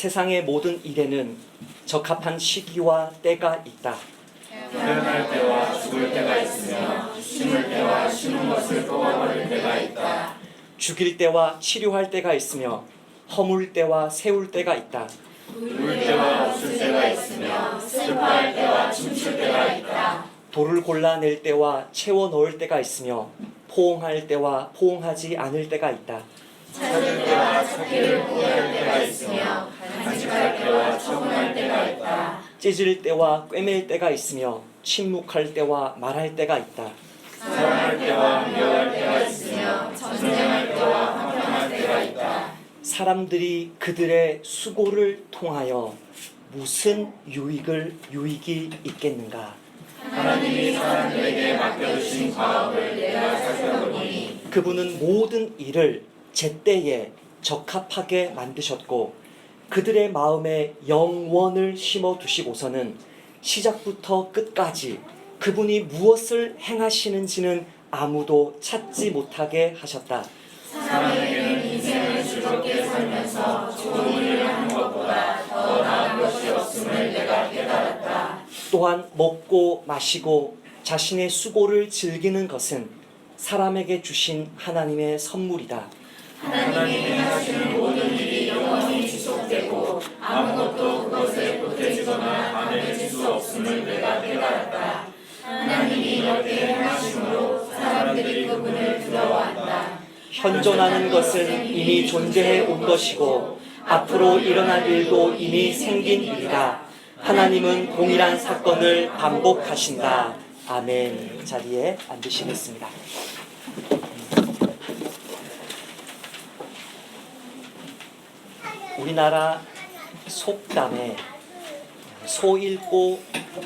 세상의 모든 일에는 적합한 시기와 때가 있다. 태어날 때와 죽을 때가 있으며 심을 때와 심은 것을 뽑아버릴 때가 있다. 죽일 때와 치료할 때가 있으며 허물 때와 세울 때가 있다. 울 때와 웃을 때가 있으며 슬퍼할 때와 춤출 때가 있다. 돌을 골라낼 때와 채워 넣을 때가 있으며 포옹할 때와 포옹하지 않을 때가 있다. 찾을 때와 찾기를 포기할 때가 있으며 간직할 때와 처분할 때가 있다. 찢을 때와 꿰맬 때가 있으며 침묵할 때와 말할 때가 있다. 사랑할 때와 미워할 때가 있으며 전쟁할 때와 화평할 때가 있다. 사람들이 그들의 수고를 통하여 무슨 유익이 있겠는가? 하나님이 사람들에게 맡겨주신 과업을 내가 살펴보니 그분은 모든 일을 제때에 적합하게 만드셨고 그들의 마음에 영원을 심어두시고서는 시작부터 끝까지 그분이 무엇을 행하시는지는 아무도 찾지 못하게 하셨다. 사람에게는 인생을 즐겁게 살면서 좋은 일을 하는 것보다 더 나은 것이 없음을 내가 깨달았다. 또한 먹고 마시고 자신의 수고를 즐기는 것은 사람에게 주신 하나님의 선물이다. 하나님이 하시는 모든 일이 영원히 지속되고 아무것도 그것에 보태지거나 만회될 수 없음을 내가 깨달았다. 하나님이 이렇게 행하심으로 사람들이 그분을 두려워한다. 현존하는 것은 이미 존재해 온 것이고 앞으로 일어날 일도 이미 생긴 일이다. 하나님은 동일한 사건을 반복하신다. 아멘. 자리에 앉으시겠습니다. 우리나라 속담에 소 잃고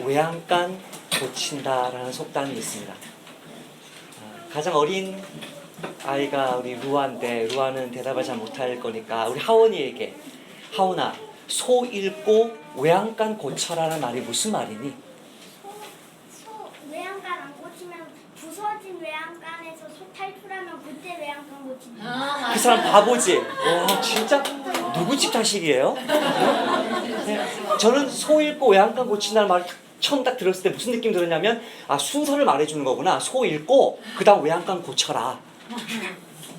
외양간 고친다라는 속담이 있습니다. 가장 어린 아이가 우리 루아인데 루아는 대답을 잘 못할 거니까 우리 하원이에게 하원아, 소 잃고 외양간 고쳐라는 말이 무슨 말이니? 외양간 안 고치면 부서진 외양간에서 소 탈출하면 그때 외양간 고친다. 그 사람 바보지? 와 진짜 누구 집 자식이에요? 네. 저는 소 잃고 외양간 고친다는 말을 처음 딱 들었을 때 무슨 느낌 들었냐면 아 순서를 말해주는 거구나. 소 잃고 그 다음 외양간 고쳐라.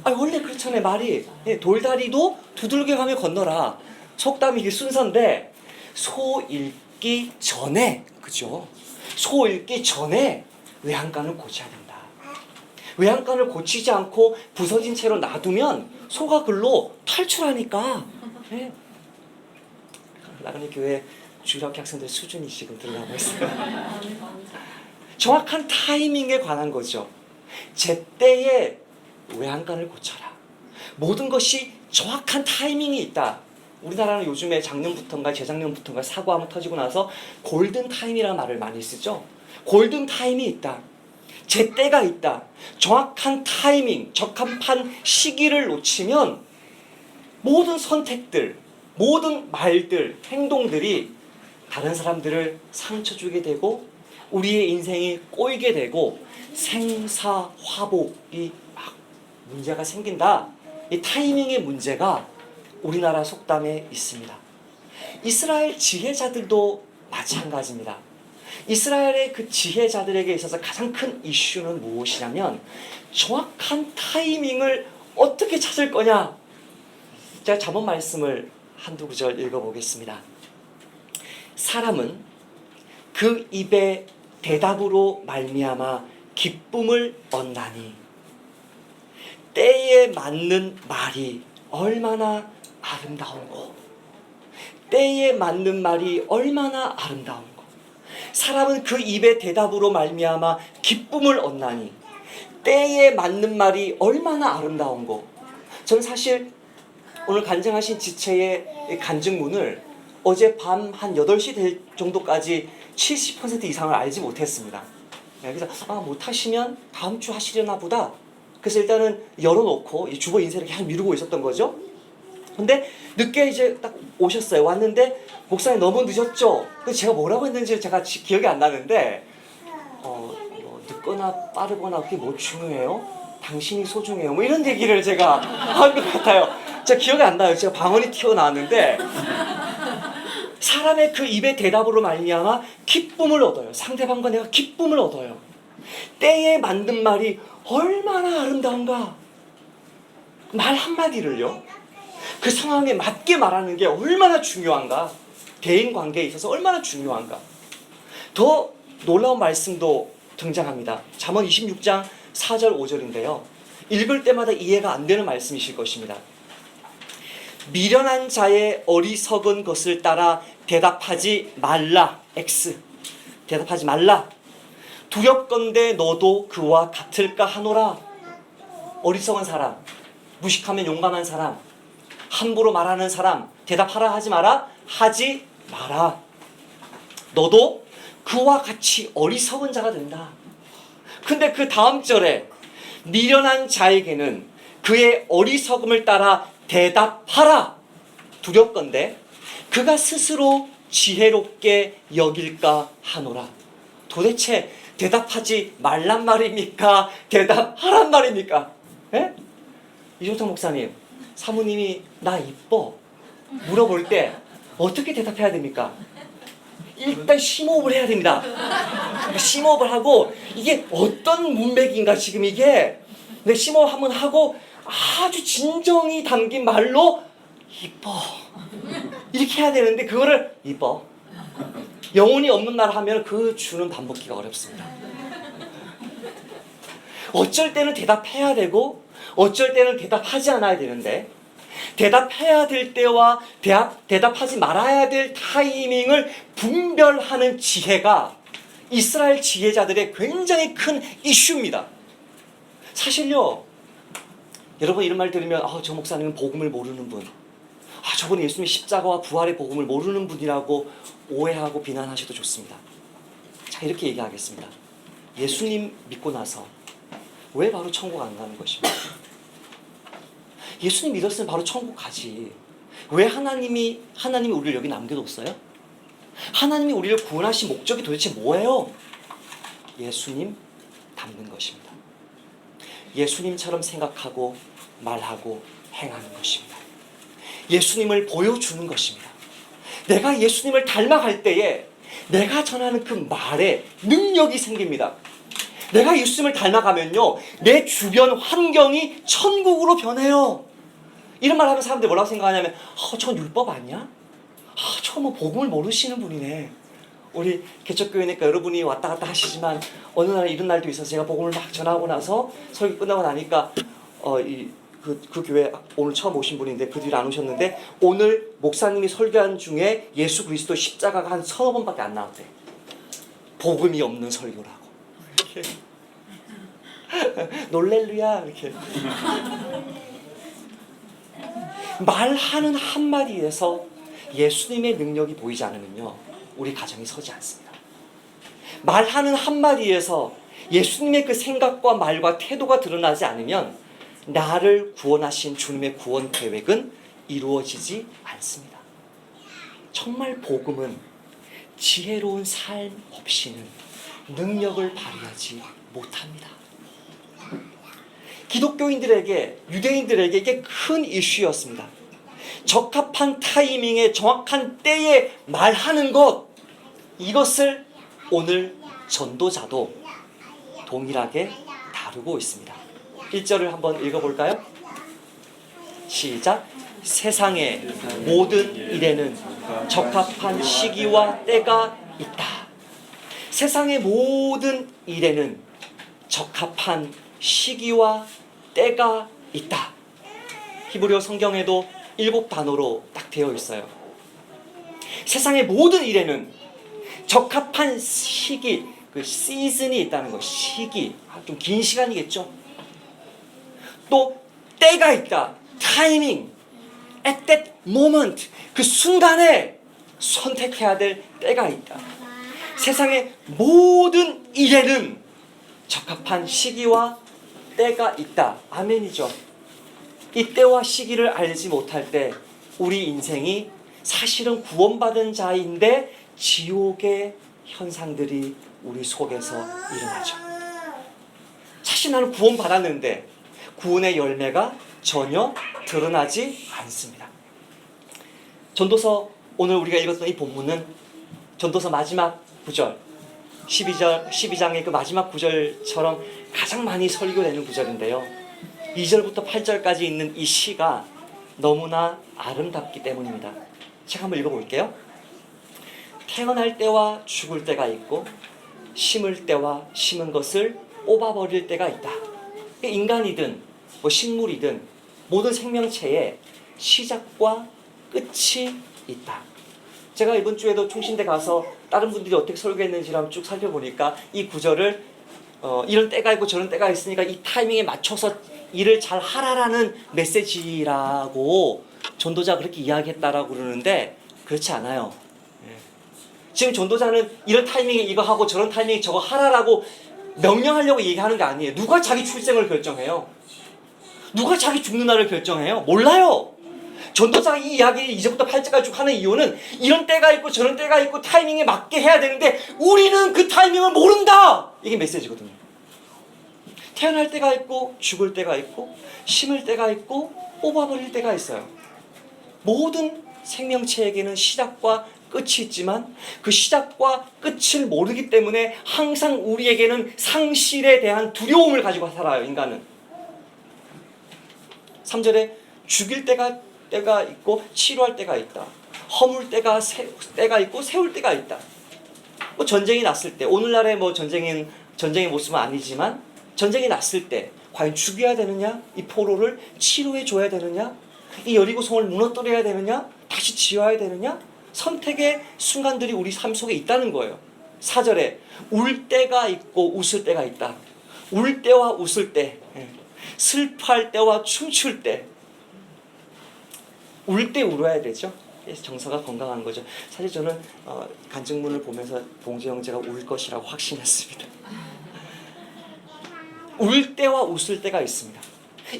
아 원래 그렇잖아요 말이. 돌다리도 두들겨 가며 건너라. 속담이 이게 순서인데 소 잃기 전에 그죠? 소 잃기 전에 외양간을 고쳐야 된다. 외양간을 고치지 않고 부서진 채로 놔두면 소가 글로 탈출하니까. 네. 나그네 교회 주일학교 학생들 수준이 지금 들어가고 있어요. 정확한 타이밍에 관한 거죠. 제때에 외양간을 고쳐라. 모든 것이 정확한 타이밍이 있다. 우리나라는 요즘에 작년부터인가 재작년부터인가 사고 한번 터지고 나서 골든 타임이라는 말을 많이 쓰죠. 골든 타임이 있다. 제때가 있다. 정확한 타이밍, 적합한 시기를 놓치면 모든 선택들, 모든 말들, 행동들이 다른 사람들을 상처 주게 되고 우리의 인생이 꼬이게 되고 생사화복이 막 문제가 생긴다. 이 타이밍의 문제가 우리나라 속담에 있습니다. 이스라엘 지혜자들도 마찬가지입니다. 이스라엘의 그 지혜자들에게 있어서 가장 큰 이슈는 무엇이냐면 정확한 타이밍을 어떻게 찾을 거냐. 제가 잠언 말씀을 한두 구절 읽어보겠습니다. 사람은 그 입의 대답으로 말미암아 기쁨을 얻나니 때에 맞는 말이 얼마나 아름다운고 때에 맞는 말이 얼마나 아름다운고 사람은 그 입의 대답으로 말미암아 기쁨을 얻나니 때에 맞는 말이 얼마나 아름다운고. 저는 사실 오늘 간증하신 지체의 간증문을 어젯밤 한 8시 될 정도까지 70% 이상을 알지 못했습니다. 그래서 못하시면 다음 주 하시려나 보다. 그래서 일단은 열어놓고 주보 인쇄를 계속 미루고 있었던 거죠. 근데 늦게 이제 딱 오셨어요. 왔는데 목사님 너무 늦었죠? 그래서 제가 뭐라고 했는지 제가 기억이 안 나는데 뭐 늦거나 빠르거나 그게 뭐 중요해요? 당신이 소중해요. 뭐 이런 얘기를 제가 한 것 같아요. 제가 기억이 안 나요. 제가 방언이 튀어나왔는데 사람의 그 입의 대답으로 말미암아 기쁨을 얻어요. 상대방과 내가 기쁨을 얻어요. 때에 맞는 말이 얼마나 아름다운가. 말 한마디를요, 그 상황에 맞게 말하는 게 얼마나 중요한가. 대인관계에 있어서 얼마나 중요한가. 더 놀라운 말씀도 등장합니다. 잠언 26장 4절 5절인데요. 읽을 때마다 이해가 안 되는 말씀이실 것입니다. 미련한 자의 어리석은 것을 따라 대답하지 말라. X. 대답하지 말라. 두렵건대 너도 그와 같을까 하노라. 어리석은 사람, 무식하면 용감한 사람, 함부로 말하는 사람, 대답하라 하지 마라. 하지 마라. 너도 그와 같이 어리석은 자가 된다. 근데 그 다음 절에 미련한 자에게는 그의 어리석음을 따라 대답하라. 두렵건대 그가 스스로 지혜롭게 여길까 하노라. 도대체 대답하지 말란 말입니까? 대답하란 말입니까? 예? 이종탁 목사님, 사모님이 나 이뻐 물어볼 때 어떻게 대답해야 됩니까? 일단 심호흡을 해야 됩니다. 심호흡을 하고 이게 어떤 문맥인가 지금 이게. 내 심호흡 한번 하고 아주 진정이 담긴 말로 이뻐 이렇게 해야 되는데 그거를 이뻐 영혼이 없는 말 하면 그 주는 반복기가 어렵습니다. 어쩔 때는 대답해야 되고 어쩔 때는 대답하지 않아야 되는데 대답해야 될 때와 대답하지 말아야 될 타이밍을 분별하는 지혜가 이스라엘 지혜자들의 굉장히 큰 이슈입니다. 사실요, 여러분 이런 말 들으면 저 목사님은 복음을 모르는 분, 저분 예수님의 십자가와 부활의 복음을 모르는 분이라고 오해하고 비난하셔도 좋습니다. 자, 이렇게 얘기하겠습니다. 예수님 믿고 나서 왜 바로 천국 안 가는 것입니까? 예수님 믿었으면 바로 천국 가지. 왜 하나님이 우리를 여기 남겨뒀어요? 하나님이 우리를 구원하신 목적이 도대체 뭐예요? 예수님 닮는 것입니다. 예수님처럼 생각하고 말하고 행하는 것입니다. 예수님을 보여주는 것입니다. 내가 예수님을 닮아갈 때에 내가 전하는 그 말에 능력이 생깁니다. 내가 예수님을 닮아가면요, 내 주변 환경이 천국으로 변해요. 이런 말 하면 사람들이 뭐라고 생각하냐면 저건 율법 아니야? 저건 뭐 복음을 모르시는 분이네. 우리 개척교회니까 여러분이 왔다 갔다 하시지만 어느 날 이런 날도 있어서 제가 복음을 막 전하고 나서 설교 끝나고 나니까 그 교회 오늘 처음 오신 분인데 그 뒤로 안 오셨는데 오늘 목사님이 설교한 중에 예수 그리스도 십자가가 한 30번밖에 안 나왔대. 복음이 없는 설교라고. 이렇게. 놀렐루야 이렇게. 말하는 한마디에서 예수님의 능력이 보이지 않으면요, 우리 가정이 서지 않습니다. 말하는 한마디에서 예수님의 그 생각과 말과 태도가 드러나지 않으면 나를 구원하신 주님의 구원 계획은 이루어지지 않습니다. 정말 복음은 지혜로운 삶 없이는 능력을 발휘하지 못합니다. 기독교인들에게, 유대인들에게 이게 큰 이슈였습니다. 적합한 타이밍에 정확한 때에 말하는 것, 이것을 오늘 전도자도 동일하게 다루고 있습니다. 1절을 한번 읽어볼까요? 시작. 세상의 모든 일에는 적합한 시기와 때가 있다. 세상의 모든 일에는 적합한 시기와 때가 있다. 히브리어 성경에도 7단어로 딱 되어 있어요. 세상의 모든 일에는 적합한 시기, 그 시즌이 있다는 거. 시기, 좀 긴 시간이겠죠. 또 때가 있다. 타이밍, at that moment, 그 순간에 선택해야 될 때가 있다. 세상의 모든 일에는 적합한 시기와 때가 있다. 아멘이죠. 이 때와 시기를 알지 못할 때 우리 인생이 사실은 구원받은 자인데 지옥의 현상들이 우리 속에서 일어나죠. 사실 나는 구원받았는데 구원의 열매가 전혀 드러나지 않습니다. 전도서 오늘 우리가 읽었던 이 본문은 전도서 마지막 구절 12장의 그 마지막 구절처럼 가장 많이 설교되는 구절인데요. 2절부터 8절까지 있는 이 시가 너무나 아름답기 때문입니다. 제가 한번 읽어볼게요. 태어날 때와 죽을 때가 있고 심을 때와 심은 것을 뽑아버릴 때가 있다. 인간이든 식물이든 모든 생명체에 시작과 끝이 있다. 제가 이번 주에도 총신대 가서 다른 분들이 어떻게 설교했는지를 한번 쭉 살펴보니까 이 구절을 이런 때가 있고 저런 때가 있으니까 이 타이밍에 맞춰서 일을 잘 하라라는 메시지라고 전도자가 그렇게 이야기했다라고 그러는데 그렇지 않아요. 지금 전도자는 이런 타이밍에 이거 하고 저런 타이밍에 저거 하라라고 명령하려고 얘기하는 게 아니에요. 누가 자기 출생을 결정해요? 누가 자기 죽는 날을 결정해요? 몰라요. 전도자가 이 이야기를 이제부터 8절까지 쭉 하는 이유는 이런 때가 있고 저런 때가 있고 타이밍에 맞게 해야 되는데 우리는 그 타이밍을 모른다. 이게 메시지거든요. 태어날 때가 있고 죽을 때가 있고 심을 때가 있고 뽑아버릴 때가 있어요. 모든 생명체에게는 시작과 끝이 있지만 그 시작과 끝을 모르기 때문에 항상 우리에게는 상실에 대한 두려움을 가지고 살아요. 인간은. 3절에 죽일 때가 있고 치료할 때가 있다. 허물 때가 있고 세울 때가 있다. 뭐 전쟁이 났을 때 오늘날의 뭐 전쟁의 모습은 아니지만 전쟁이 났을 때 과연 죽여야 되느냐? 이 포로를 치료해 줘야 되느냐? 이 여리고성을 무너뜨려야 되느냐? 다시 지어야 되느냐? 선택의 순간들이 우리 삶 속에 있다는 거예요. 4절에 울 때가 있고 웃을 때가 있다. 울 때와 웃을 때, 슬퍼할 때와 춤출 때. 울 때 울어야 되죠. 그래서 정서가 건강한 거죠. 사실 저는 간증문을 보면서 봉재 형제가 울 것이라고 확신했습니다. 울 때와 웃을 때가 있습니다.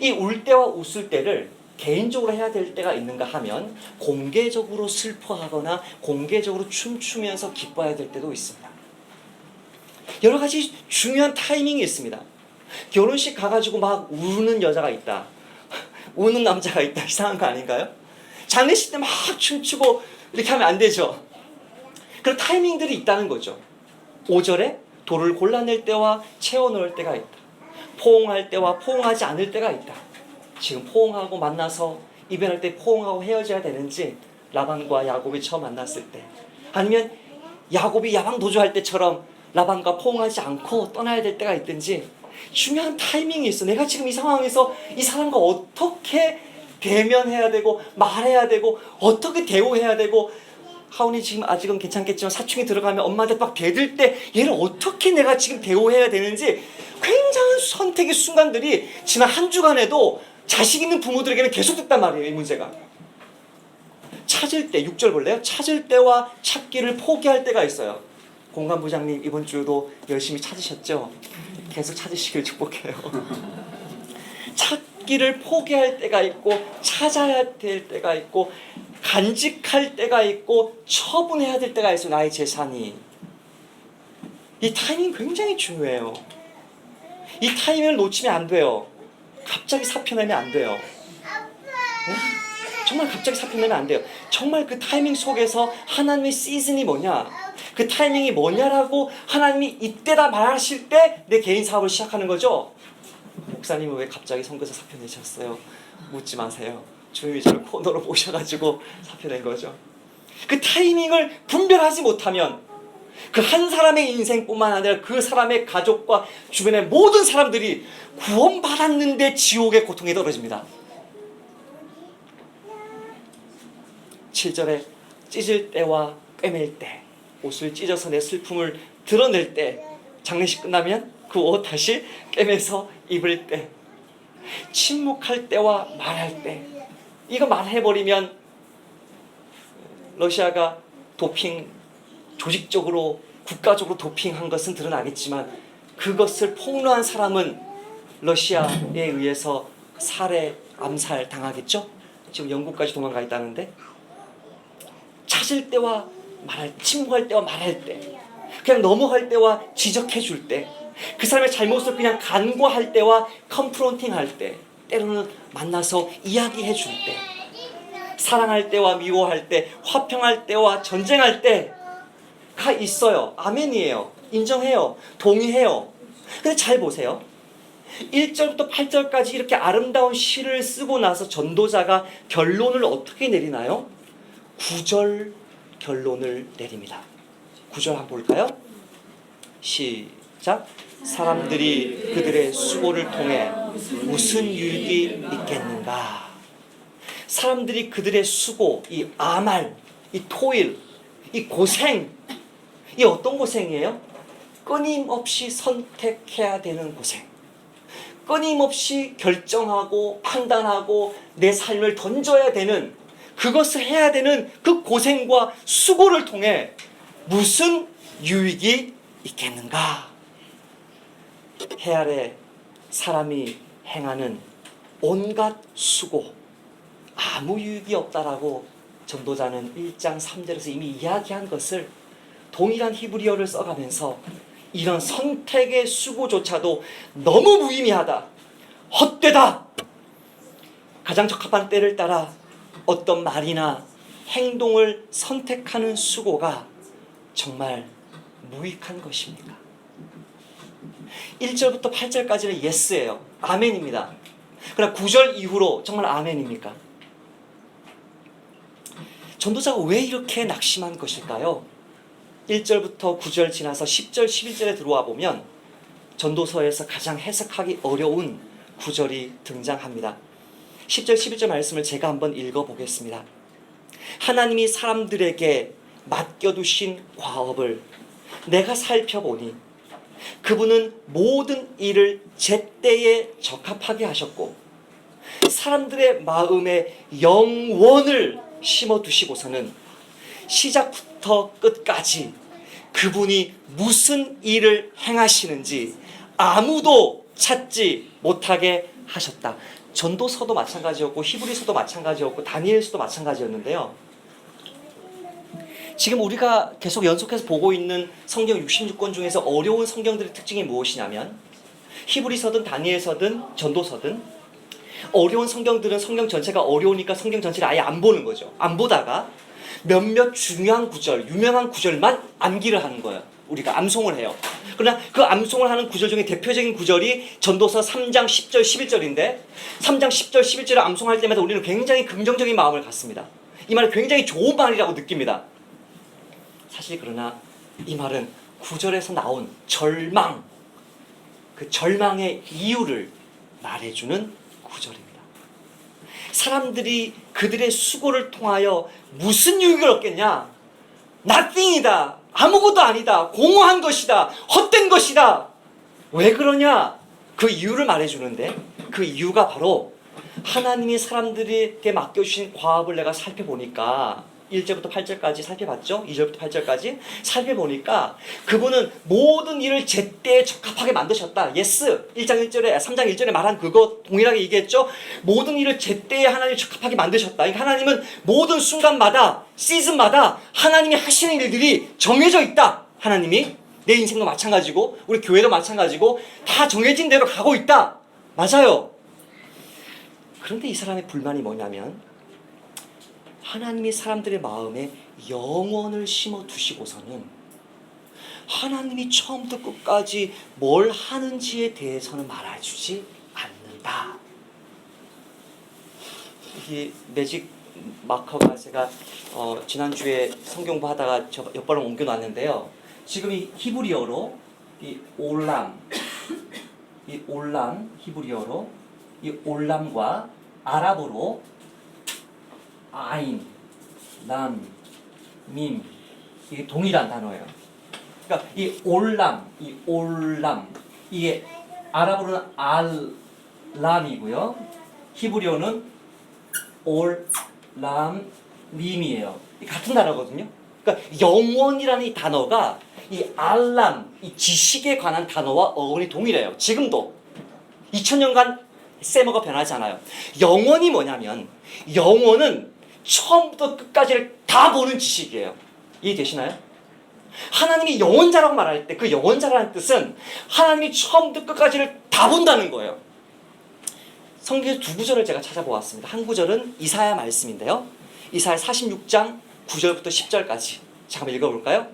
이 울 때와 웃을 때를 개인적으로 해야 될 때가 있는가 하면 공개적으로 슬퍼하거나 공개적으로 춤추면서 기뻐해야 될 때도 있습니다. 여러 가지 중요한 타이밍이 있습니다. 결혼식 가가지고 막 우는 여자가 있다. 우는 남자가 있다. 이상한 거 아닌가요? 장례식 때 막 춤추고 이렇게 하면 안 되죠. 그런 타이밍들이 있다는 거죠. 5절에 돌을 골라낼 때와 채워넣을 때가 있다. 포옹할 때와 포옹하지 않을 때가 있다. 지금 포옹하고 만나서 이별할 때 포옹하고 헤어져야 되는지 라반과 야곱이 처음 만났을 때 아니면 야곱이 야방 도주할 때처럼 라반과 포옹하지 않고 떠나야 될 때가 있든지 중요한 타이밍이 있어. 내가 지금 이 상황에서 이 사람과 어떻게 대면해야 되고 말해야 되고 어떻게 대우해야 되고 하온이 지금 아직은 괜찮겠지만 사춘기 들어가면 엄마한테 막 대들 때 얘를 어떻게 내가 지금 대우해야 되는지 굉장한 선택의 순간들이 지난 한 주간에도 자식 있는 부모들에게는 계속됐단 말이에요. 이 문제가. 찾을 때 6절 볼래요? 찾을 때와 찾기를 포기할 때가 있어요. 공간부장님 이번 주도 열심히 찾으셨죠? 계속 찾으시길 축복해요. 찾기를 포기할 때가 있고 찾아야 될 때가 있고 간직할 때가 있고 처분해야 될 때가 있어요. 나의 재산이. 이 타이밍 굉장히 중요해요. 이 타이밍을 놓치면 안 돼요. 갑자기 사표 내면 안 돼요. 네? 정말 갑자기 사표 내면 안 돼요. 정말 그 타이밍 속에서 하나님의 시즌이 뭐냐, 그 타이밍이 뭐냐라고 하나님이 이때다 말하실 때 내 개인 사업을 시작하는 거죠. 목사님은 왜 갑자기 선교사 사표 내셨어요? 묻지 마세요. 주님이 저를 코너로 모셔가지고 사표 낸 거죠. 그 타이밍을 분별하지 못하면 그 한 사람의 인생뿐만 아니라 그 사람의 가족과 주변의 모든 사람들이 구원받았는데 지옥의 고통에 떨어집니다. 7절에 찢을 때와 꿰맬 때, 옷을 찢어서 내 슬픔을 드러낼 때, 장례식 끝나면 그 옷 다시 꿰매서 입을 때, 침묵할 때와 말할 때. 이거 말해버리면 러시아가 도핑, 조직적으로 국가적으로 도핑한 것은 드러나겠지만 그것을 폭로한 사람은 러시아에 의해서 살해, 암살 당하겠죠? 지금 영국까지 도망가 있다는데. 찾을 때와 말할 때, 침묵할 때와 말할 때, 그냥 넘어갈 때와 지적해 줄 때, 그 사람의 잘못을 그냥 간과할 때와 컨프론팅 할 때, 때로는 만나서 이야기해 줄 때, 사랑할 때와 미워할 때, 화평할 때와 전쟁할 때가 있어요. 아멘이에요. 인정해요. 동의해요. 근데 잘 보세요. 1절부터 8절까지 이렇게 아름다운 시를 쓰고 나서 전도자가 결론을 어떻게 내리나요? 9절 결론을 내립니다. 9절 한번 볼까요? 시작. 사람들이 그들의 수고를 통해 무슨 유익이 있겠는가? 사람들이 그들의 수고, 이 아말, 이 토일, 이 고생, 이 어떤 고생이에요? 끊임없이 선택해야 되는 고생. 끊임없이 결정하고 판단하고 내 삶을 던져야 되는, 그것을 해야 되는 그 고생과 수고를 통해 무슨 유익이 있겠는가? 해 아래 사람이 행하는 온갖 수고, 아무 유익이 없다라고 전도자는 1장 3절에서 이미 이야기한 것을 동일한 히브리어를 써가면서 이런 선택의 수고조차도 너무 무의미하다, 헛되다, 가장 적합한 때를 따라 어떤 말이나 행동을 선택하는 수고가 정말 무익한 것입니까? 1절부터 8절까지는 예스예요. 아멘입니다. 그러나 9절 이후로 정말 아멘입니까? 전도자가 왜 이렇게 낙심한 것일까요? 1절부터 9절 지나서 10절, 11절에 들어와 보면 전도서에서 가장 해석하기 어려운 구절이 등장합니다. 10절, 11절 말씀을 제가 한번 읽어보겠습니다. 하나님이 사람들에게 맡겨두신 과업을 내가 살펴보니 그분은 모든 일을 제때에 적합하게 하셨고 사람들의 마음에 영원을 심어두시고서는 시작부터 끝까지 그분이 무슨 일을 행하시는지 아무도 찾지 못하게 하셨다. 전도서도 마찬가지였고 히브리서도 마찬가지였고 다니엘서도 마찬가지였는데요. 지금 우리가 계속 연속해서 보고 있는 성경 66권 중에서 어려운 성경들의 특징이 무엇이냐면 히브리서든 다니엘서든 전도서든 어려운 성경들은 성경 전체가 어려우니까 성경 전체를 아예 안 보는 거죠. 안 보다가 몇몇 중요한 구절, 유명한 구절만 암기를 하는 거예요. 우리가 암송을 해요. 그러나 그 암송을 하는 구절 중에 대표적인 구절이 전도서 3장 10절 11절인데 3장 10절 11절을 암송할 때마다 우리는 굉장히 긍정적인 마음을 갖습니다. 이 말은 굉장히 좋은 말이라고 느낍니다. 사실 그러나 이 말은 9절에서 나온 절망, 그 절망의 이유를 말해주는 구절입니다. 사람들이 그들의 수고를 통하여 무슨 유익을 얻겠냐? nothing이다. 아무것도 아니다. 공허한 것이다. 헛된 것이다. 왜 그러냐? 그 이유를 말해주는데 그 이유가 바로 하나님이 사람들에게 맡겨주신 과업을 내가 살펴보니까 1절부터 8절까지 살펴봤죠? 2절부터 8절까지 살펴보니까 그분은 모든 일을 제때에 적합하게 만드셨다. 예스. 1장 1절에 3장 1절에 말한 그거 동일하게 얘기했죠? 모든 일을 제때에 하나님이 적합하게 만드셨다. 그러니까 하나님은 모든 순간마다 시즌마다 하나님이 하시는 일들이 정해져 있다. 하나님이 내 인생도 마찬가지고 우리 교회도 마찬가지고 다 정해진 대로 가고 있다. 맞아요. 그런데 이 사람의 불만이 뭐냐면 하나님이 사람들의 마음에 영원을 심어두시고서는 하나님이 처음부터 끝까지 뭘 하는지에 대해서는 말해주지 않는다. 이 매직 마커가 제가 지난주에 성경부 하다가 몇 번을 옮겨놨는데요. 지금 이 히브리어로 이 올람 히브리어로 이 올람과 아랍어로 아인, 람, 밈 이게 동일한 단어예요. 그러니까 이 올람, 이게 아랍어로는 알람이고요. 히브리어는 올람, 밈이에요. 같은 단어거든요. 그러니까 영원이라는 이 단어가 이 알람, 이 지식에 관한 단어와 어원이 동일해요. 지금도 2000년간 세모가 변하지 않아요. 영원이 뭐냐면 영원은 처음부터 끝까지를 다 보는 지식이에요. 이해되시나요? 하나님이 영원자라고 말할 때 그 영원자라는 뜻은 하나님이 처음부터 끝까지를 다 본다는 거예요. 성경에서 두 구절을 제가 찾아보았습니다. 한 구절은 이사야 말씀인데요. 이사야 46장 9절부터 10절까지 잠깐만 읽어볼까요?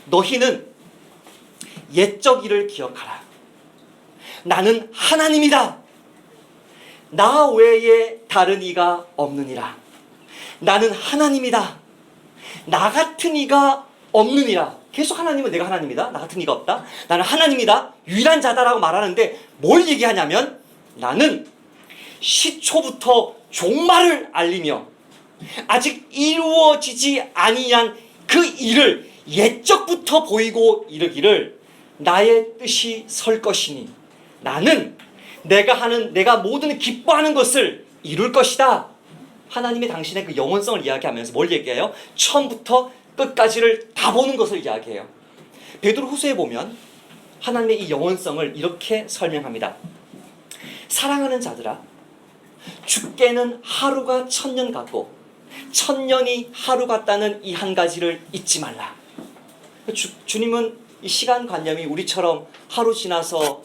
너희는 옛적 일을 기억하라. 나는 하나님이다. 나 외에 다른 이가 없느니라. 나는 하나님이다. 나 같은 이가 없느니라. 계속 하나님은 내가 하나님이다. 나 같은 이가 없다. 나는 하나님이다. 유일한 자다라고 말하는데 뭘 얘기하냐면 나는 시초부터 종말을 알리며 아직 이루어지지 아니한 그 일을 옛적부터 보이고 이르기를 나의 뜻이 설 것이니 나는 내가 모든 기뻐하는 것을 이룰 것이다. 하나님이 당신의 그 영원성을 이야기하면서 뭘 얘기해요? 처음부터 끝까지를 다 보는 것을 이야기해요. 베드로후서에 보면 하나님의 이 영원성을 이렇게 설명합니다. 사랑하는 자들아, 주께는 하루가 1000년 같고 1000년이 하루 같다는 이 한 가지를 잊지 말라. 주님은 이 시간관념이 우리처럼 하루 지나서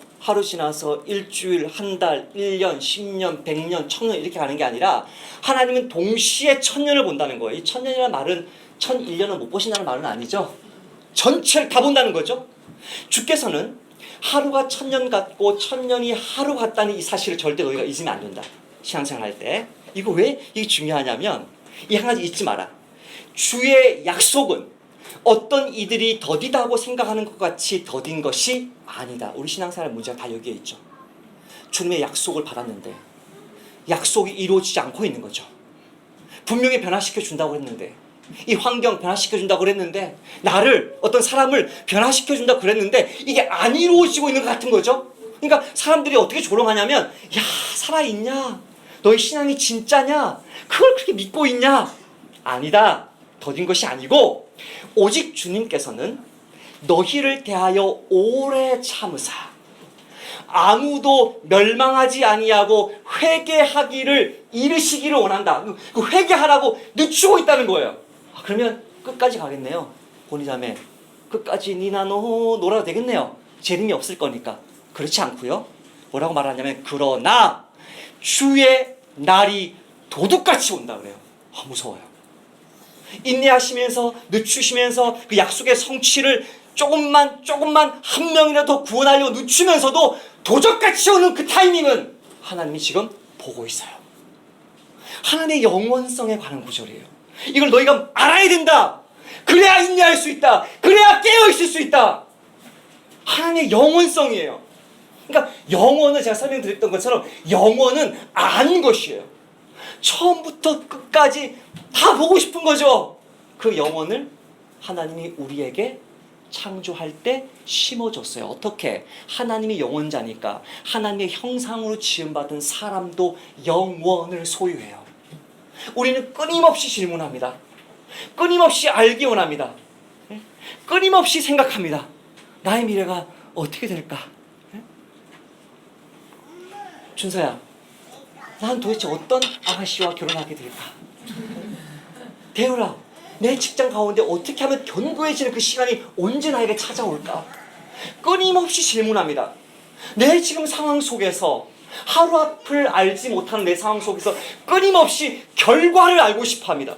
일주일, 한 달, 1년, 10년, 100년, 1000년 이렇게 가는 게 아니라 하나님은 동시에 1000년을 본다는 거예요. 이 1000년이라는 말은 1001년을 못 보신다는 말은 아니죠. 전체를 다 본다는 거죠. 주께서는 하루가 1000년 같고 1000년이 하루 같다는 이 사실을 절대 너희가 잊으면 안 된다. 신앙생활 할 때. 이거 왜 이게 중요하냐면 이 한 가지 잊지 마라. 주의 약속은 어떤 이들이 더디다고 생각하는 것 같이 더딘 것이 아니다. 우리 신앙생활 문제가 다 여기에 있죠. 주님의 약속을 받았는데 약속이 이루어지지 않고 있는 거죠. 분명히 변화시켜 준다고 했는데 이 환경 변화시켜 준다고 그랬는데 나를 어떤 사람을 변화시켜 준다고 그랬는데 이게 안 이루어지고 있는 것 같은 거죠. 그러니까 사람들이 어떻게 조롱하냐면 야 살아있냐? 너의 신앙이 진짜냐? 그걸 그렇게 믿고 있냐? 아니다. 더딘 것이 아니고 오직 주님께서는 너희를 대하여 오래 참으사 아무도 멸망하지 아니하고 회개하기를 이르시기를 원한다. 그 회개하라고 늦추고 있다는 거예요. 그러면 끝까지 가겠네요. 본의자매 끝까지 니나 너 놀아도 되겠네요. 재림이 없을 거니까. 그렇지 않고요. 뭐라고 말하냐면 그러나 주의 날이 도둑같이 온다 그래요. 무서워요. 인내하시면서 늦추시면서 그 약속의 성취를 조금만 한 명이라도 구원하려고 늦추면서도 도적같이 오는 그 타이밍은 하나님이 지금 보고 있어요. 하나님의 영원성에 관한 구절이에요. 이걸 너희가 알아야 된다. 그래야 인내할 수 있다. 그래야 깨어있을 수 있다. 하나님의 영원성이에요. 그러니까 영원은 제가 설명드렸던 것처럼 영원은 아는 것이에요. 처음부터 끝까지 다 보고 싶은 거죠. 그 영혼을 하나님이 우리에게 창조할 때 심어줬어요. 어떻게? 하나님이 영원자니까 하나님의 형상으로 지음받은 사람도 영원을 소유해요. 우리는 끊임없이 질문합니다. 끊임없이 알기 원합니다. 끊임없이 생각합니다. 나의 미래가 어떻게 될까? 준서야, 난 도대체 어떤 아가씨와 결혼하게 될까? 대우라, 내 직장 가운데 어떻게 하면 견고해지는 그 시간이 언제 나에게 찾아올까? 끊임없이 질문합니다. 내 지금 상황 속에서 하루 앞을 알지 못하는 내 상황 속에서 끊임없이 결과를 알고 싶어합니다.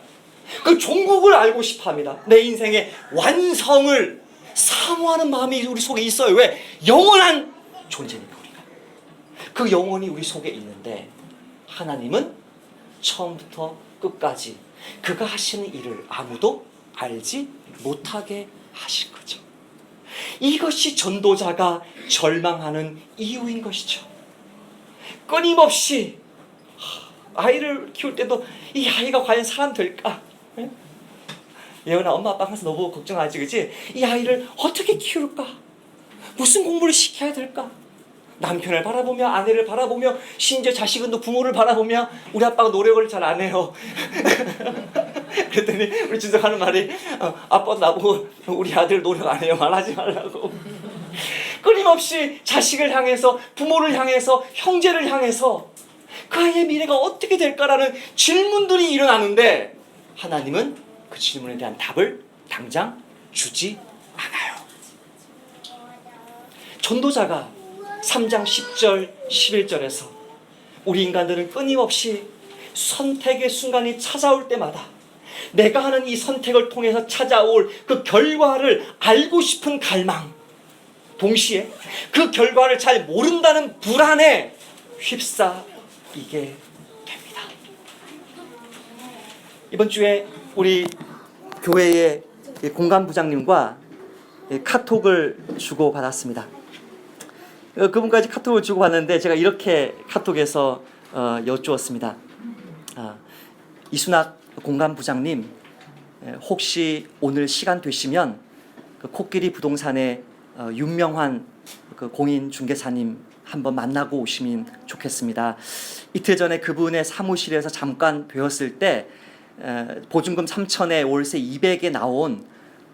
그 종국을 알고 싶어합니다. 내 인생의 완성을 사모하는 마음이 우리 속에 있어요. 왜? 영원한 존재니까 우리가. 그 영혼이 우리 속에 있는데 하나님은 처음부터 끝까지 그가 하시는 일을 아무도 알지 못하게 하실 거죠. 이것이 전도자가 절망하는 이유인 것이죠. 끊임없이 아이를 키울 때도 이 아이가 과연 사람 될까? 예원아, 엄마 아빠 항상 너보고 걱정하지, 그치? 이 아이를 어떻게 키울까? 무슨 공부를 시켜야 될까? 남편을 바라보며 아내를 바라보며 심지어 자식은 또 부모를 바라보며 우리 아빠가 노력을 잘 안 해요. 그랬더니 우리 준석 하는 말이 아빠 나보고 우리 아들 노력 안 해요. 말하지 말라고. 끊임없이 자식을 향해서 부모를 향해서 형제를 향해서 그 아이의 미래가 어떻게 될까라는 질문들이 일어나는데 하나님은 그 질문에 대한 답을 당장 주지 않아요. 전도자가 3장 10절 11절에서 우리 인간들은 끊임없이 선택의 순간이 찾아올 때마다 내가 하는 이 선택을 통해서 찾아올 그 결과를 알고 싶은 갈망, 동시에 그 결과를 잘 모른다는 불안에 휩싸이게 됩니다. 이번 주에 우리 교회의 공간부장님과 카톡을 주고받았습니다. 그분까지 카톡을 주고받는데 제가 이렇게 카톡에서 여쭈었습니다. 이순학 공간부장님, 혹시 오늘 시간 되시면 그 코끼리 부동산의 윤명환 그 공인중개사님 한번 만나고 오시면 좋겠습니다. 이틀 전에 그분의 사무실에서 잠깐 뵈었을 때 보증금 3,000에 월세 200에 나온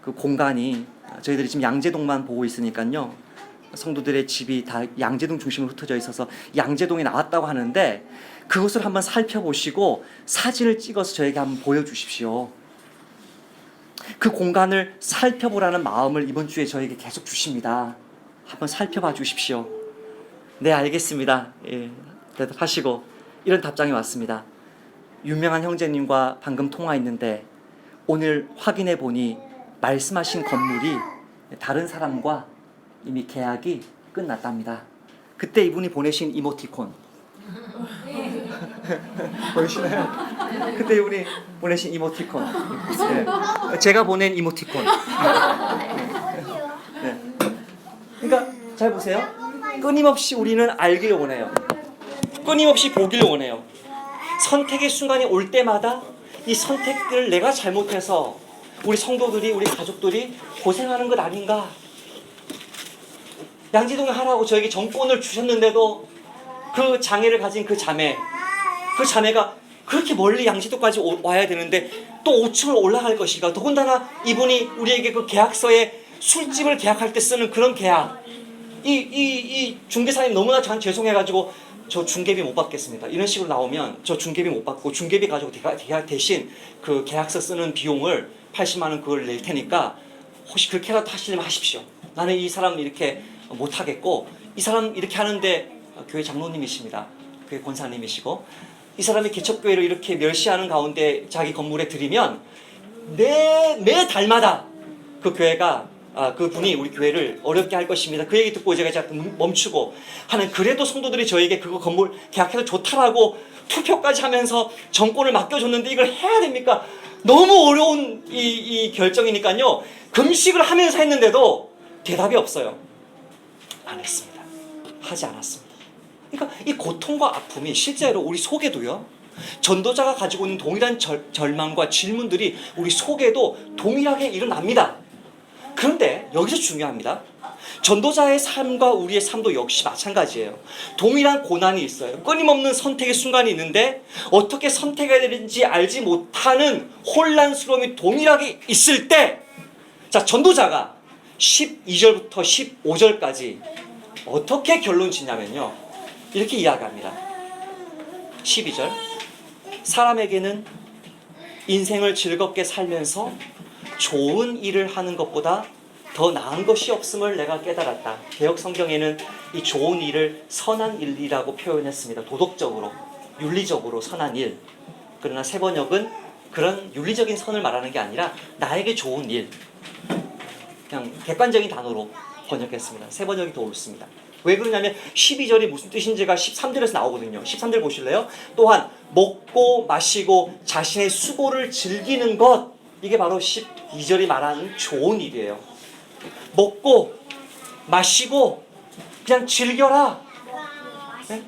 그 공간이, 저희들이 지금 양재동만 보고 있으니까요, 성도들의 집이 다 양재동 중심으로 흩어져 있어서 양재동에 나왔다고 하는데 그것을 한번 살펴보시고 사진을 찍어서 저에게 한번 보여주십시오. 그 공간을 살펴보라는 마음을 이번 주에 저에게 계속 주십니다. 한번 살펴봐 주십시오. 네, 알겠습니다. 예, 대답하시고 이런 답장이 왔습니다. 유명한 형제님과 방금 통화했는데 오늘 확인해 보니 말씀하신 건물이 다른 사람과 이미 계약이 끝났답니다. 그때 이분이 보내신 이모티콘 보이시나요? 그때 이분이 보내신 이모티콘, 네. 제가 보낸 이모티콘. 네. 그러니까 잘 보세요. 끊임없이 우리는 알기를 원해요. 끊임없이 보기를 원해요. 선택의 순간이 올 때마다 이 선택들을 내가 잘못해서 우리 성도들이, 우리 가족들이 고생하는 것 아닌가. 양재동에 하라고 저에게 정권을 주셨는데도 그 장애를 가진 그 자매가 그렇게 멀리 양재동까지 와야 되는데 또 5층을 올라갈 것이가. 더군다나 이분이 우리에게 그 계약서에 술집을 계약할 때 쓰는 그런 계약, 이 중개사님 너무나 죄송해가지고 저 중개비 못 받겠습니다. 이런 식으로 나오면 저 중개비 못 받고, 중개비 가지고 대신 그 계약서 쓰는 비용을 80만 원 그걸 낼 테니까 혹시 그렇게라도 하시려면 하십시오. 나는 이 사람 이렇게 못 하겠고, 이 사람 이렇게 하는데 교회 장로님이십니다. 교회 권사님이시고, 이 사람이 개척교회를 이렇게 멸시하는 가운데 자기 건물에 들이면 매 달마다 그 교회가 그분이 우리 교회를 어렵게 할 것입니다. 그 얘기 듣고 제가 멈추고 하는, 그래도 성도들이 저에게 그거 건물 계약해서 좋다라고 투표까지 하면서 정권을 맡겨줬는데 이걸 해야 됩니까? 너무 어려운 이 결정이니까요. 금식을 하면서 했는데도 대답이 없어요. 안 했습니다. 하지 않았습니다. 그러니까 이 고통과 아픔이 실제로 우리 속에도요, 전도자가 가지고 있는 동일한 절망과 질문들이 우리 속에도 동일하게 일어납니다. 그런데 여기서 중요합니다. 전도자의 삶과 우리의 삶도 역시 마찬가지예요. 동일한 고난이 있어요. 끊임없는 선택의 순간이 있는데 어떻게 선택해야 되는지 알지 못하는 혼란스러움이 동일하게 있을 때, 자, 전도자가 12절부터 15절까지 어떻게 결론 짓냐면요, 이렇게 이야기합니다. 12절, 사람에게는 인생을 즐겁게 살면서 좋은 일을 하는 것보다 더 나은 것이 없음을 내가 깨달았다. 개역 성경에는 이 좋은 일을 선한 일이라고 표현했습니다. 도덕적으로, 윤리적으로 선한 일. 그러나 세번역은 그런 윤리적인 선을 말하는 게 아니라 나에게 좋은 일, 그냥 객관적인 단어로 번역했습니다. 세번역이 더 옳습니다. 왜 그러냐면 12절이 무슨 뜻인지가 13절에서 나오거든요. 13절 보실래요? 또한 먹고 마시고 자신의 수고를 즐기는 것, 이게 바로 12절이 말하는 좋은 일이에요. 먹고 마시고 그냥 즐겨라. 네?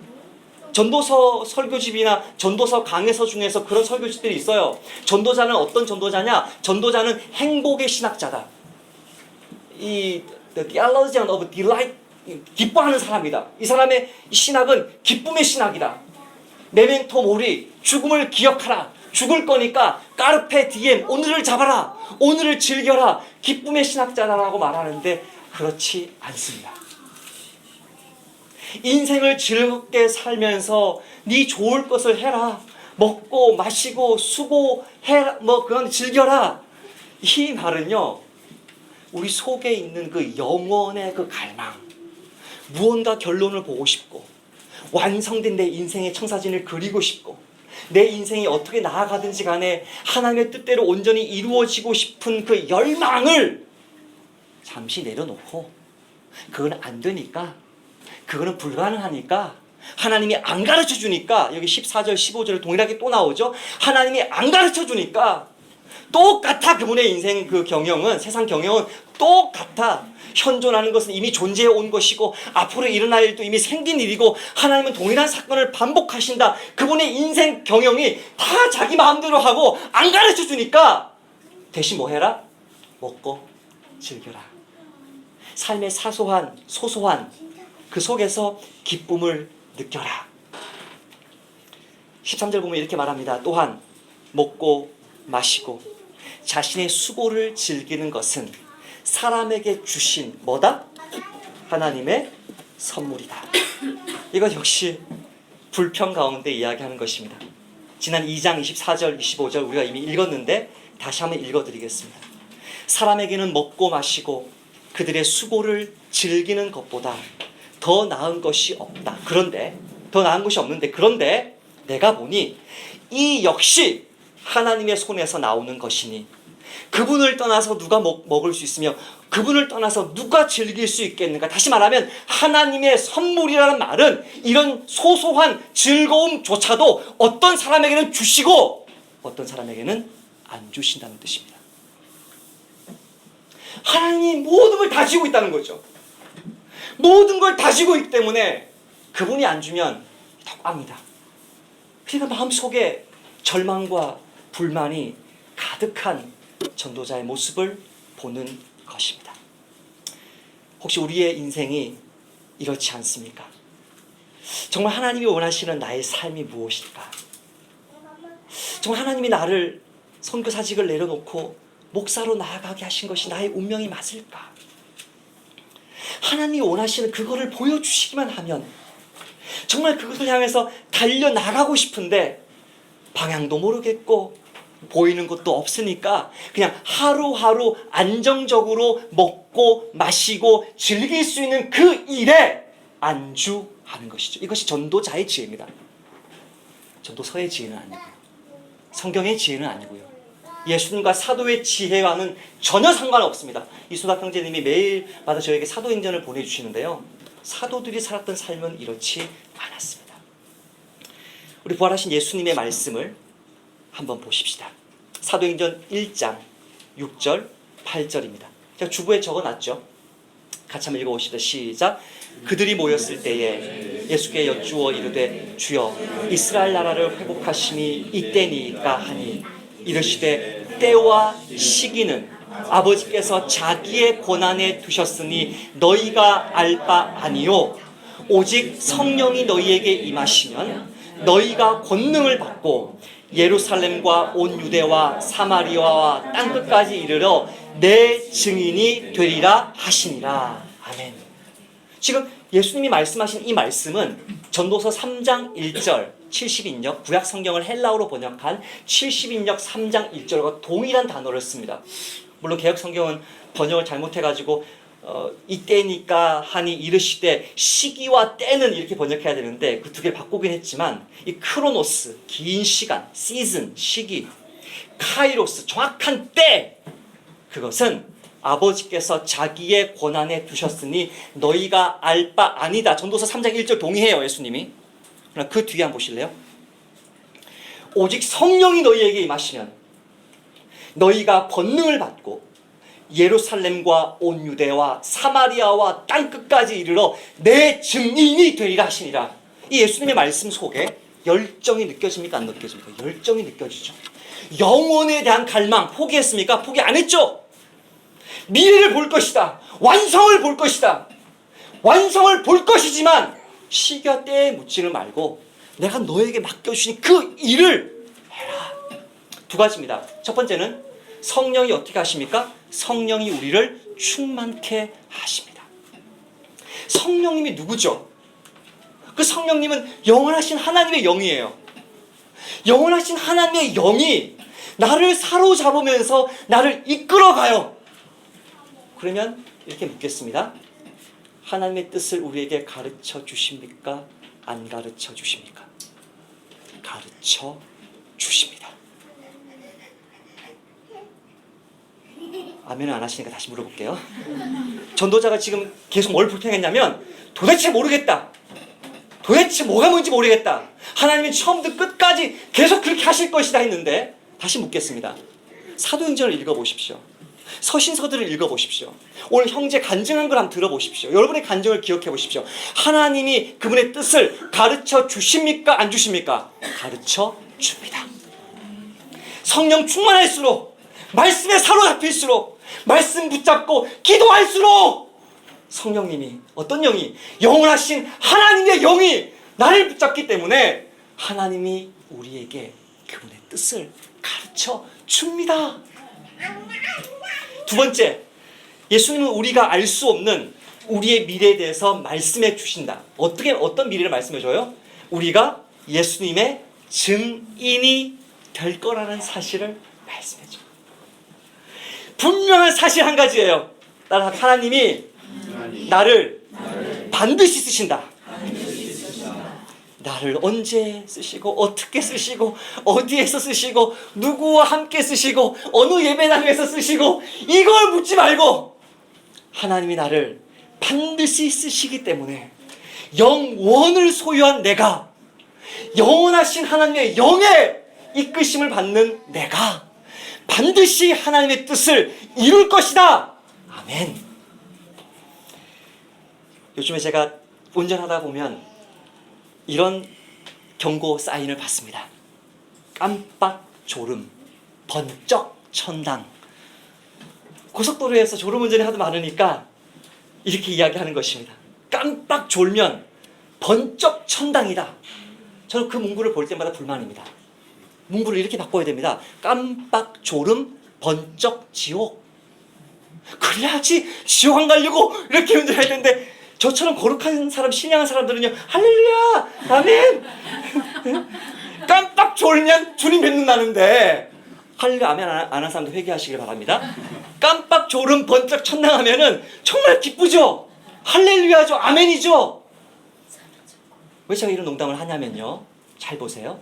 전도서 설교집이나 전도서 강해서 중에서 그런 설교집들이 있어요. 전도자는 어떤 전도자냐? 전도자는 행복의 신학자다. The theologian of delight, 기뻐하는 사람이다. 이 사람의 신학은 기쁨의 신학이다. 메멘토 모리, 죽음을 기억하라. 죽을 거니까 까르페 디엠, 오늘을 잡아라. 오늘을 즐겨라. 기쁨의 신학자라고 말하는데 그렇지 않습니다. 인생을 즐겁게 살면서 네 좋을 것을 해라. 먹고 마시고 수고해라. 그건 즐겨라. 이 말은요, 우리 속에 있는 그 영혼의 그 갈망, 무언가 결론을 보고 싶고 완성된 내 인생의 청사진을 그리고 싶고 내 인생이 어떻게 나아가든지 간에 하나님의 뜻대로 온전히 이루어지고 싶은 그 열망을 잠시 내려놓고 그건 안 되니까, 그거는 불가능하니까, 하나님이 안 가르쳐 주니까, 여기 14절 15절을 동일하게 또 나오죠. 하나님이 안 가르쳐 주니까 똑같아. 그분의 인생 그 경영은, 세상 경영은 똑같아. 현존하는 것은 이미 존재해 온 것이고 앞으로 일어날 일도 이미 생긴 일이고 하나님은 동일한 사건을 반복하신다. 그분의 인생 경영이 다 자기 마음대로 하고 안 가르쳐 주니까 대신 뭐 해라? 먹고 즐겨라. 삶의 소소한 그 속에서 기쁨을 느껴라. 13절 보면 이렇게 말합니다. 또한 먹고 마시고 자신의 수고를 즐기는 것은 사람에게 주신 뭐다? 하나님의 선물이다. 이건 역시 불평 가운데 이야기하는 것입니다. 지난 2장 24절 25절 우리가 이미 읽었는데 다시 한번 읽어드리겠습니다. 사람에게는 먹고 마시고 그들의 수고를 즐기는 것보다 더 나은 것이 없다. 그런데 더 나은 것이 없는데, 그런데 내가 보니 이 역시 하나님의 손에서 나오는 것이니 그분을 떠나서 누가 먹을 수 있으며 그분을 떠나서 누가 즐길 수 있겠는가. 다시 말하면 하나님의 선물이라는 말은 이런 소소한 즐거움조차도 어떤 사람에게는 주시고 어떤 사람에게는 안 주신다는 뜻입니다. 하나님이 모든 걸 다 지고 있다는 거죠. 모든 걸 다 지고 있기 때문에 그분이 안 주면 더 꽝이다. 그러니까 마음속에 절망과 불만이 가득한 전도자의 모습을 보는 것입니다. 혹시 우리의 인생이 이렇지 않습니까? 정말 하나님이 원하시는 나의 삶이 무엇일까? 정말 하나님이 나를 선교사직을 내려놓고 목사로 나아가게 하신 것이 나의 운명이 맞을까? 하나님이 원하시는 그거를 보여주시기만 하면 정말 그것을 향해서 달려나가고 싶은데 방향도 모르겠고 보이는 것도 없으니까 그냥 하루하루 안정적으로 먹고 마시고 즐길 수 있는 그 일에 안주하는 것이죠. 이것이 전도자의 지혜입니다. 전도서의 지혜는 아니고요. 성경의 지혜는 아니고요. 예수님과 사도의 지혜와는 전혀 상관없습니다. 이수다 형제님이 매일마다 저에게 사도행전을 보내주시는데요. 사도들이 살았던 삶은 이렇지 않았습니다. 우리 부활하신 예수님의 말씀을 한번 보십시다. 사도행전 1장 6절 8절입니다. 제가 주부에 적어놨죠. 같이 한번 읽어봅시다. 시작. 그들이 모였을 때에 예수께 여쭈어 이르되 주여 이스라엘 나라를 회복하심이 이때니까 하니 이르시되 때와 시기는 아버지께서 자기의 권한에 두셨으니 너희가 알 바 아니요 오직 성령이 너희에게 임하시면 너희가 권능을 받고 예루살렘과 온 유대와 사마리아와 땅끝까지 이르러 내 증인이 되리라 하시니라. 아멘. 지금 예수님이 말씀하신 이 말씀은 전도서 3장 1절 70인역 구약 성경을 헬라어로 번역한 70인역 3장 1절과 동일한 단어를 씁니다. 물론 개역 성경은 번역을 잘못해가지고 이때니까 하니 이르시되 시기와 때는 이렇게 번역해야 되는데 그 두 개를 바꾸긴 했지만 이 크로노스 긴 시간, 시즌 시기, 카이로스 정확한 때, 그것은 아버지께서 자기의 권한에 두셨으니 너희가 알 바 아니다. 전도서 3장 1절 동의해요. 예수님이. 그러나 그 뒤에 한번 보실래요? 오직 성령이 너희에게 임하시면 너희가 권능을 받고 예루살렘과 온 유대와 사마리아와 땅끝까지 이르러 내 증인이 되리라 하시니라. 이 예수님의 말씀 속에 열정이 느껴집니까? 안 느껴집니까? 열정이 느껴지죠. 영혼에 대한 갈망 포기했습니까? 포기 안 했죠. 미래를 볼 것이다. 완성을 볼 것이다. 완성을 볼 것이지만 시기와 때에 묻지를 말고 내가 너에게 맡겨주신 그 일을 해라. 두 가지입니다. 첫 번째는 성령이 어떻게 하십니까? 성령이 우리를 충만케 하십니다. 성령님이 누구죠? 그 성령님은 영원하신 하나님의 영이에요. 영원하신 하나님의 영이 나를 사로잡으면서 나를 이끌어가요. 그러면 이렇게 묻겠습니다. 하나님의 뜻을 우리에게 가르쳐 주십니까? 안 가르쳐 주십니까? 가르쳐 주십니다. 아멘을 안 하시니까 다시 물어볼게요. 전도자가 지금 계속 뭘 불평했냐면 도대체 모르겠다. 도대체 뭐가 뭔지 모르겠다. 하나님이 처음부터 끝까지 계속 그렇게 하실 것이다 했는데 다시 묻겠습니다. 사도행전을 읽어보십시오. 서신서들을 읽어보십시오. 오늘 형제 간증한 걸 한번 들어보십시오. 여러분의 간증을 기억해 보십시오. 하나님이 그분의 뜻을 가르쳐 주십니까? 안 주십니까? 가르쳐 줍니다. 성령 충만할수록, 말씀에 사로잡힐수록, 말씀 붙잡고 기도할수록 성령님이, 어떤 영이? 영원하신 하나님의 영이 나를 붙잡기 때문에 하나님이 우리에게 그분의 뜻을 가르쳐 줍니다. 두 번째, 예수님은 우리가 알 수 없는 우리의 미래에 대해서 말씀해 주신다. 어떤 미래를 말씀해 줘요? 우리가 예수님의 증인이 될 거라는 사실을 말씀해 줘요. 분명한 사실 한 가지예요. 하나님이 나를 반드시 쓰신다. 나를 언제 쓰시고 어떻게 쓰시고 어디에서 쓰시고 누구와 함께 쓰시고 어느 예배당에서 쓰시고 이걸 묻지 말고 하나님이 나를 반드시 쓰시기 때문에 영원을 소유한 내가, 영원하신 하나님의 영의 이끄심을 받는 내가 반드시 하나님의 뜻을 이룰 것이다. 아멘. 요즘에 제가 운전하다 보면 이런 경고 사인을 봤습니다. 깜빡 졸음, 번쩍 천당. 고속도로에서 졸음운전이 하도 많으니까 이렇게 이야기하는 것입니다. 깜빡 졸면 번쩍 천당이다. 저는 그 문구를 볼 때마다 불만입니다. 문구를 이렇게 바꿔야 됩니다. 깜빡 졸음, 번쩍 지옥. 그래야지 지옥 안 가려고 이렇게 운전할 텐데 저처럼 거룩한 사람, 신령한 사람들은요, 할렐루야, 아멘. 깜빡 졸면 주님 뵙는다는데 할렐루야, 아멘 안 하는 사람도 회개하시길 바랍니다. 깜빡 졸음 번쩍 천당하면은 정말 기쁘죠. 할렐루야죠, 아멘이죠. 왜 제가 이런 농담을 하냐면요, 잘 보세요.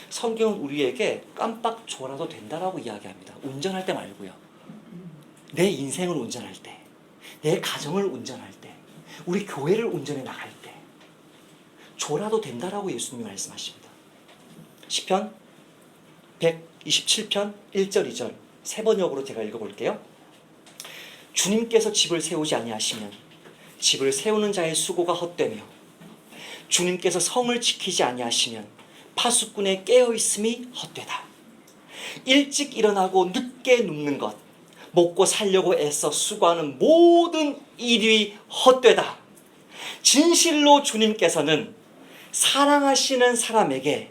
성경은 우리에게 깜빡 졸아도 된다라고 이야기합니다. 운전할 때 말고요. 내 인생을 운전할 때, 내 가정을 운전할 때, 우리 교회를 운전해 나갈 때 졸아도 된다라고 예수님이 말씀하십니다. 시편 127편 1절 2절 세 번역으로 제가 읽어볼게요. 주님께서 집을 세우지 아니하시면 집을 세우는 자의 수고가 헛되며 주님께서 성을 지키지 아니하시면 파수꾼의 깨어있음이 헛되다. 일찍 일어나고 늦게 눕는 것, 먹고 살려고 애써 수고하는 모든 일이 헛되다. 진실로 주님께서는 사랑하시는 사람에게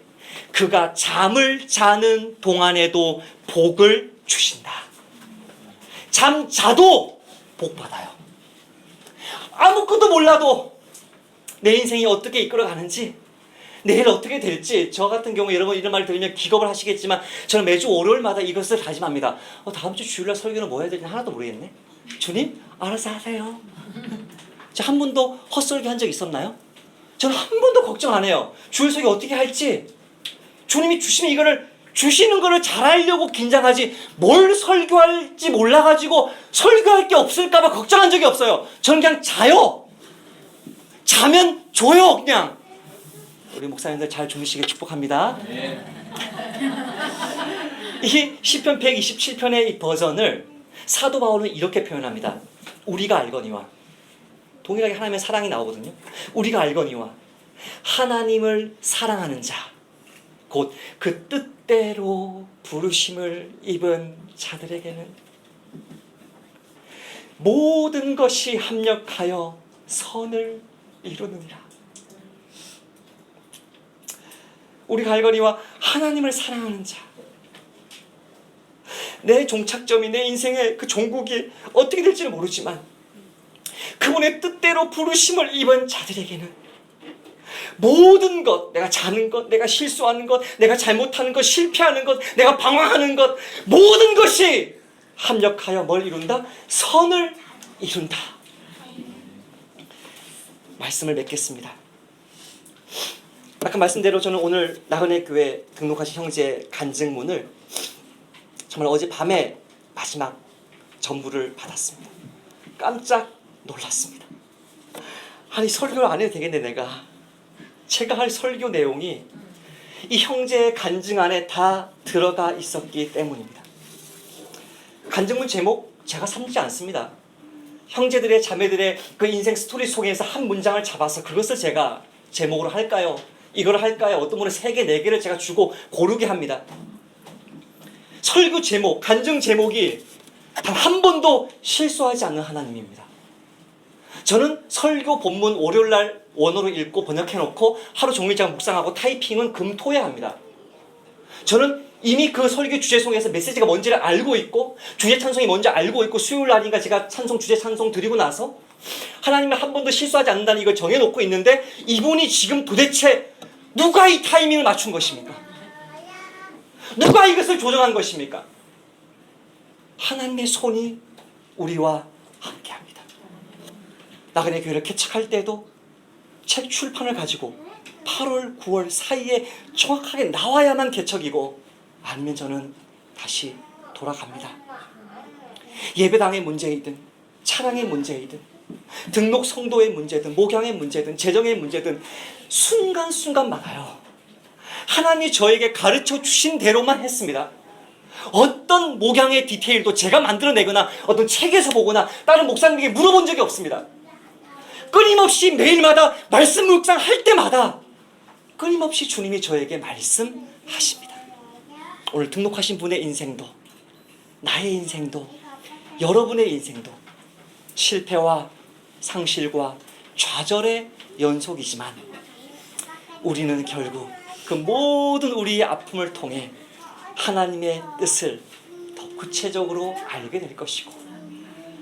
그가 잠을 자는 동안에도 복을 주신다. 잠 자도 복 받아요. 아무것도 몰라도 내 인생이 어떻게 이끌어가는지, 내일 어떻게 될지, 저 같은 경우 여러분 이런 말 들으면 기겁을 하시겠지만 저는 매주 월요일마다 이것을 다짐합니다. 다음 주 주일날 설교는 뭐 해야 되는지 하나도 모르겠네. 주님 알아서 하세요. 저 한 번도 헛설교 한 적 있었나요? 저는 한 번도 걱정 안 해요. 주일 설교 어떻게 할지. 주님이 주시면 이거를 주시는 거를 잘하려고 긴장하지 뭘 설교할지 몰라가지고 설교할 게 없을까봐 걱정한 적이 없어요. 저는 그냥 자요. 자면 줘요 그냥. 우리 목사님들 잘 주무시길 축복합니다. 이 시편 127편의 이 버전을 사도 바울은 이렇게 표현합니다. 우리가 알거니와, 동일하게 하나님의 사랑이 나오거든요. 우리가 알거니와 하나님을 사랑하는 자, 곧 그 뜻대로 부르심을 입은 자들에게는 모든 것이 합력하여 선을 이루느니라. 우리가 알거니와 하나님을 사랑하는 자, 내 종착점이, 내 인생의 그 종국이 어떻게 될지는 모르지만 그분의 뜻대로 부르심을 입은 자들에게는 모든 것, 내가 자는 것, 내가 실수하는 것, 내가 잘못하는 것, 실패하는 것, 내가 방황하는 것, 모든 것이 합력하여 뭘 이룬다? 선을 이룬다. 말씀을 맺겠습니다. 아까 말씀대로 저는 오늘 나그네 교회 등록하신 형제 간증문을 정말 어젯밤에 마지막 전부를 받았습니다. 깜짝 놀랐습니다. 아니 설교를 안 해도 되겠네 내가. 제가 할 설교 내용이 이 형제의 간증 안에 다 들어가 있었기 때문입니다. 간증문 제목 제가 삼지 않습니다. 형제들의 자매들의 그 인생 스토리 속에서 한 문장을 잡아서 그것을 제가 제목으로 할까요? 이걸 할까요? 어떤 분은 3개, 4개를 제가 주고 고르게 합니다. 설교 제목, 간증 제목이 단 한 번도 실수하지 않는 하나님입니다. 저는 설교 본문 월요일날 원어로 읽고 번역해놓고 하루 종일 제가 묵상하고 타이핑은 금토에 합니다. 저는 이미 그 설교 주제 속에서 메시지가 뭔지를 알고 있고 주제 찬송이 뭔지 알고 있고 수요일 날인가 제가 찬송 주제 찬송 드리고 나서 하나님은 한 번도 실수하지 않는다는 이걸 정해놓고 있는데 이분이 지금 도대체 누가 이 타이밍을 맞춘 것입니까? 누가 이것을 조정한 것입니까? 하나님의 손이 우리와 함께합니다. 나그네 교회를 개척할 때도 책 출판을 가지고 8월, 9월 사이에 정확하게 나와야만 개척이고 아니면 저는 다시 돌아갑니다. 예배당의 문제이든 차량의 문제이든 등록 성도의 문제든 목양의 문제든 재정의 문제든 순간순간 많아요. 하나님이 저에게 가르쳐 주신 대로만 했습니다. 어떤 목양의 디테일도 제가 만들어내거나 어떤 책에서 보거나 다른 목사님에게 물어본 적이 없습니다. 끊임없이 매일마다 말씀 묵상할 때마다 끊임없이 주님이 저에게 말씀하십니다. 오늘 등록하신 분의 인생도 나의 인생도 여러분의 인생도 실패와 상실과 좌절의 연속이지만 우리는 결국 그 모든 우리의 아픔을 통해 하나님의 뜻을 더 구체적으로 알게 될 것이고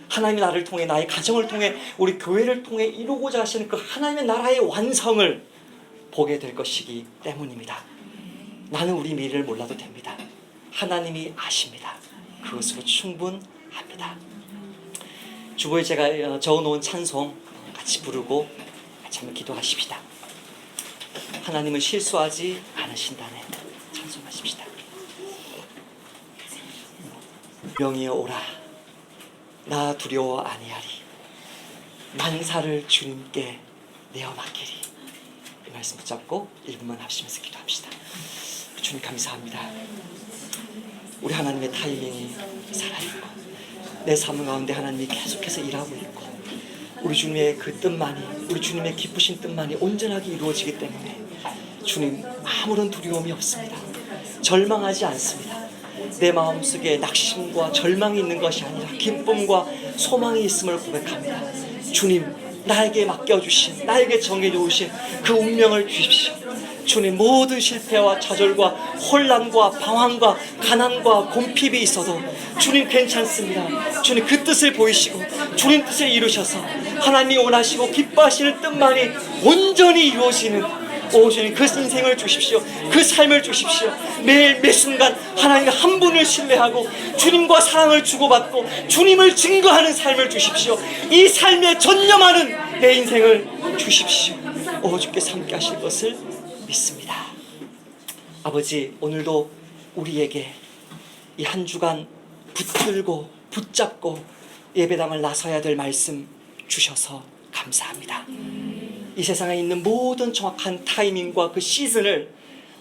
하나님이 나를 통해 나의 가정을 통해 우리 교회를 통해 이루고자 하시는 그 하나님의 나라의 완성을 보게 될 것이기 때문입니다. 나는 우리 미래를 몰라도 됩니다. 하나님이 아십니다. 그것으로 충분합니다. 주보에 제가 적어놓은 찬송 같이 부르고 같이 한번 기도하십시다. 하나님은 실수하지 않으신다네. 찬송하십시다. 명이여 오라 나 두려워 아니하리 만사를 주님께 내어 맡기리. 이 말씀 붙잡고 1분만 합시면서 기도합시다. 주님 감사합니다. 우리 하나님의 타이밍이 살아있고 내 삶 가운데 하나님이 계속해서 일하고 있고 우리 주님의 그 뜻만이 우리 주님의 기쁘신 뜻만이 온전하게 이루어지기 때문에 주님 아무런 두려움이 없습니다. 절망하지 않습니다. 내 마음속에 낙심과 절망이 있는 것이 아니라 기쁨과 소망이 있음을 고백합니다. 주님 나에게 맡겨주신 나에게 정해주신 그 운명을 주십시오. 주님 모든 실패와 좌절과 혼란과 방황과 가난과 곰핍이 있어도 주님 괜찮습니다. 주님 그 뜻을 보이시고 주님 뜻을 이루셔서 하나님이 원하시고 기뻐하시는 뜻만이 온전히 이루어지는 오 주님 그 인생을 주십시오. 그 삶을 주십시오. 매일 매 순간 하나님 한 분을 신뢰하고 주님과 사랑을 주고받고 주님을 증거하는 삶을 주십시오. 이 삶에 전념하는 내 인생을 주십시오. 오 주께서 함께 하실 것을 믿습니다. 아버지 오늘도 우리에게 이 한 주간 붙들고 붙잡고 예배당을 나서야 될 말씀 주셔서 감사합니다. 이 세상에 있는 모든 정확한 타이밍과 그 시즌을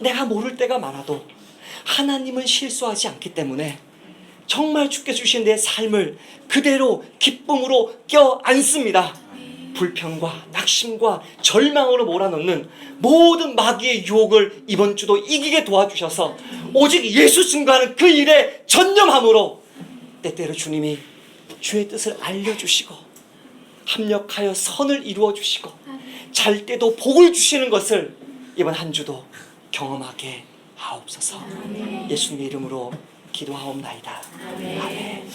내가 모를 때가 많아도 하나님은 실수하지 않기 때문에 정말 주께서 주신 내 삶을 그대로 기쁨으로 껴안습니다. 불평과 낙심과 절망으로 몰아넣는 모든 마귀의 유혹을 이번 주도 이기게 도와주셔서 오직 예수 증거하는 그 일에 전념함으로 때때로 주님이 주의 뜻을 알려주시고 합력하여 선을 이루어 주시고 잘 때도 복을 주시는 것을 이번 한 주도 경험하게 하옵소서. 예수님의 이름으로 기도하옵나이다. 아멘.